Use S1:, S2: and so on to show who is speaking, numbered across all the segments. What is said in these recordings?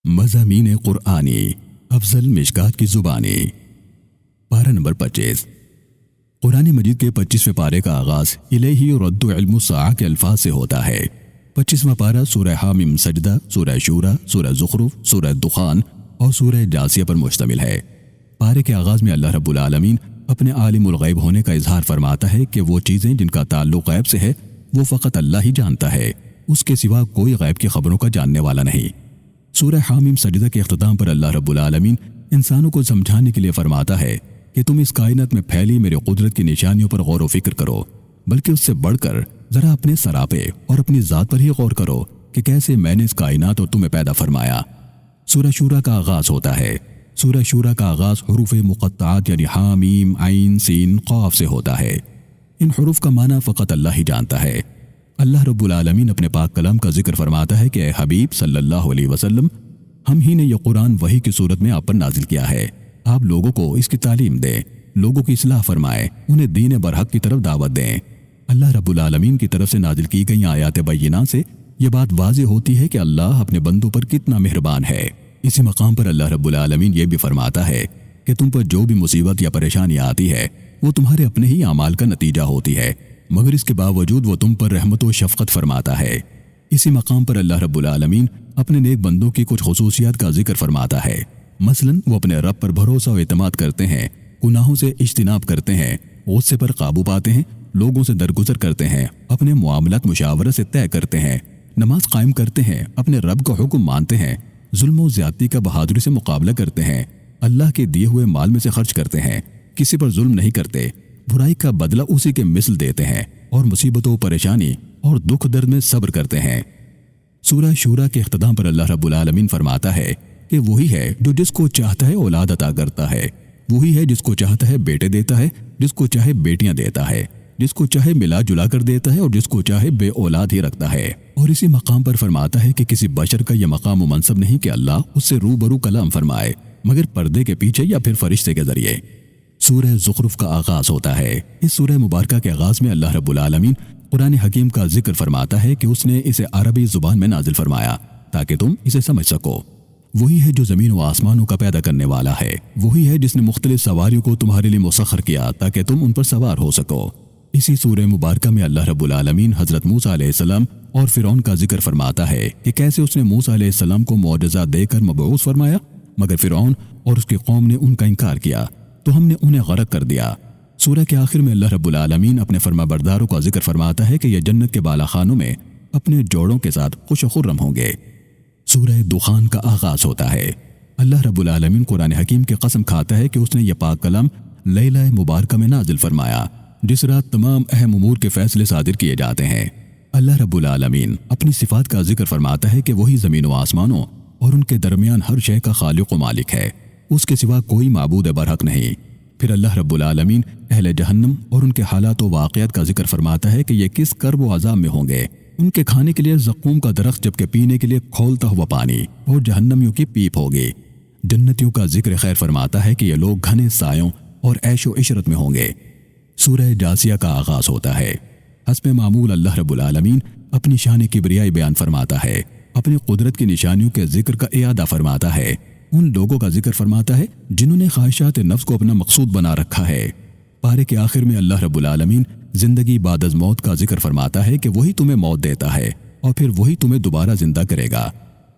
S1: مضامین قرآنی افضل مشکات کی زبانی پارہ نمبر 25۔ قرآن مجید کے 25ویں پارے کا آغاز الیہ رد علم الساعہ کے الفاظ سے ہوتا ہے۔ 25واں پارہ سورہ حامیم سجدہ، سورہ شورى، سورہ زخرف، سورہ دخان اور سورہ جاثیہ پر مشتمل ہے۔ پارے کے آغاز میں اللہ رب العالمین اپنے عالم الغیب ہونے کا اظہار فرماتا ہے کہ وہ چیزیں جن کا تعلق غیب سے ہے وہ فقط اللہ ہی جانتا ہے، اس کے سوا کوئی غیب کی خبروں کا جاننے والا نہیں۔ سورہ حامیم سجدہ کے اختتام پر اللہ رب العالمین انسانوں کو سمجھانے کے لیے فرماتا ہے کہ تم اس کائنات میں پھیلی میری قدرت کی نشانیوں پر غور و فکر کرو، بلکہ اس سے بڑھ کر ذرا اپنے سراپے اور اپنی ذات پر ہی غور کرو کہ کیسے میں نے اس کائنات اور تمہیں پیدا فرمایا۔ سورہ شورى کا آغاز ہوتا ہے۔ سورہ شورى کا آغاز حروف مقطعات یعنی حامیم، عین، سین، قاف سے ہوتا ہے۔ ان حروف کا معنی فقط اللہ ہی جانتا ہے۔ اللہ رب العالمین اپنے پاک کلام کا ذکر فرماتا ہے کہ اے حبیب صلی اللہ علیہ وسلم، ہم ہی نے یہ قرآن وحی کی صورت میں آپ پر نازل کیا ہے۔ آپ لوگوں کو اس کی تعلیم دیں، لوگوں کی اصلاح فرمائیں، انہیں دین برحق کی طرف دعوت دیں۔ اللہ رب العالمین کی طرف سے نازل کی گئی آیات بینات سے یہ بات واضح ہوتی ہے کہ اللہ اپنے بندوں پر کتنا مہربان ہے۔ اسی مقام پر اللہ رب العالمین یہ بھی فرماتا ہے کہ تم پر جو بھی مصیبت یا پریشانی آتی ہے وہ تمہارے اپنے ہی اعمال کا نتیجہ ہوتی ہے، مگر اس کے باوجود وہ تم پر رحمت و شفقت فرماتا ہے۔ اسی مقام پر اللہ رب العالمین اپنے نیک بندوں کی کچھ خصوصیات کا ذکر فرماتا ہے۔ مثلا وہ اپنے رب پر بھروسہ و اعتماد کرتے ہیں، گناہوں سے اجتناب کرتے ہیں، غصے پر قابو پاتے ہیں، لوگوں سے درگزر کرتے ہیں، اپنے معاملات مشاورت سے طے کرتے ہیں، نماز قائم کرتے ہیں، اپنے رب کا حکم مانتے ہیں، ظلم و زیادتی کا بہادری سے مقابلہ کرتے ہیں، اللہ کے دیے ہوئے مال میں سے خرچ کرتے ہیں، کسی پر ظلم نہیں کرتے، برائی کا بدلہ اسی کے مثل دیتے ہیں، اور مصیبتوں، پریشانی اور دکھ درد میں صبر کرتے ہیں۔ سورہ شورى کے اختتام پر اللہ رب العالمین فرماتا ہے کہ وہی ہے جو جس کو چاہتا ہے اولاد عطا کرتا ہے، وہی ہے جس کو چاہتا ہے بیٹے دیتا ہے، جس کو چاہے بیٹیاں دیتا ہے، جس کو چاہے ملا جلا کر دیتا ہے اور جس کو چاہے بے اولاد ہی رکھتا ہے۔ اور اسی مقام پر فرماتا ہے کہ کسی بشر کا یہ مقام و منصب نہیں کہ اللہ اس سے روبرو کلام فرمائے، مگر پردے کے پیچھے یا پھر فرشتے کے ذریعے۔ سورہ زخرف کا آغاز ہوتا ہے۔ اس سورہ مبارکہ کے آغاز میں اللہ رب العالمین قرآن حکیم کا ذکر فرماتا ہے کہ اس نے اسے عربی زبان میں نازل فرمایا تاکہ تم اسے سمجھ سکو۔ وہی ہے جو زمین و آسمانوں کا پیدا کرنے والا ہے، وہی ہے جس نے مختلف سواریوں کو تمہارے لیے مسخر کیا تاکہ تم ان پر سوار ہو سکو۔ اسی سورہ مبارکہ میں اللہ رب العالمین حضرت موسیٰ علیہ السلام اور فرعون کا ذکر فرماتا ہے کہ کیسے اس نے موسیٰ علیہ السلام کو معجزہ دے کر مبعوث فرمایا، مگر فرعون اور اس کی قوم نے ان کا انکار کیا تو ہم نے انہیں غرق کر دیا۔ سورہ کے آخر میں اللہ رب العالمین اپنے فرما برداروں کا ذکر فرماتا ہے کہ یہ جنت کے بالا خانوں میں اپنے جوڑوں کے ساتھ خوش و خرم ہوں گے۔ سورہ دخان کا آغاز ہوتا ہے۔ اللہ رب العالمین قرآن حکیم کی قسم کھاتا ہے کہ اس نے یہ پاک کلام لیلہ مبارکہ میں نازل فرمایا جس رات تمام اہم امور کے فیصلے صادر کیے جاتے ہیں۔ اللہ رب العالمین اپنی صفات کا ذکر فرماتا ہے کہ وہی زمین و آسمانوں اور ان کے درمیان ہر شے کا خالق و مالک ہے، اس کے سوا کوئی معبود برحق نہیں۔ پھر اللہ رب العالمین اہل جہنم اور ان کے حالات و واقعات کا ذکر فرماتا ہے کہ یہ کس کرب و عذاب میں ہوں گے۔ ان کے کھانے کے لیے زقوم کا درخت جبکہ پینے کے لیے کھولتا ہوا پانی اور جہنمیوں کی پیپ ہوگی۔ جنتیوں کا ذکر خیر فرماتا ہے کہ یہ لوگ گھنے سایوں اور عیش و عشرت میں ہوں گے۔ سورہ جاثیہ کا آغاز ہوتا ہے۔ حسب معمول اللہ رب العالمین اپنی شان کبریائی بیان فرماتا ہے، اپنی قدرت کی نشانیوں کے ذکر کا اعادہ فرماتا ہے، ان لوگوں کا ذکر فرماتا ہے جنہوں نے خواہشات نفس کو اپنا مقصود بنا رکھا ہے۔ پارے کے آخر میں اللہ رب العالمین زندگی بعد از موت کا ذکر فرماتا ہے کہ وہی تمہیں موت دیتا ہے اور پھر وہی تمہیں دوبارہ زندہ کرے گا۔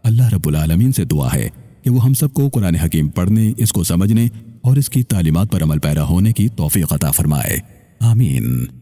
S1: اللہ رب العالمین سے دعا ہے کہ وہ ہم سب کو قرآن حکیم پڑھنے، اس کو سمجھنے اور اس کی تعلیمات پر عمل پیرا ہونے کی توفیق عطا فرمائے۔ آمین۔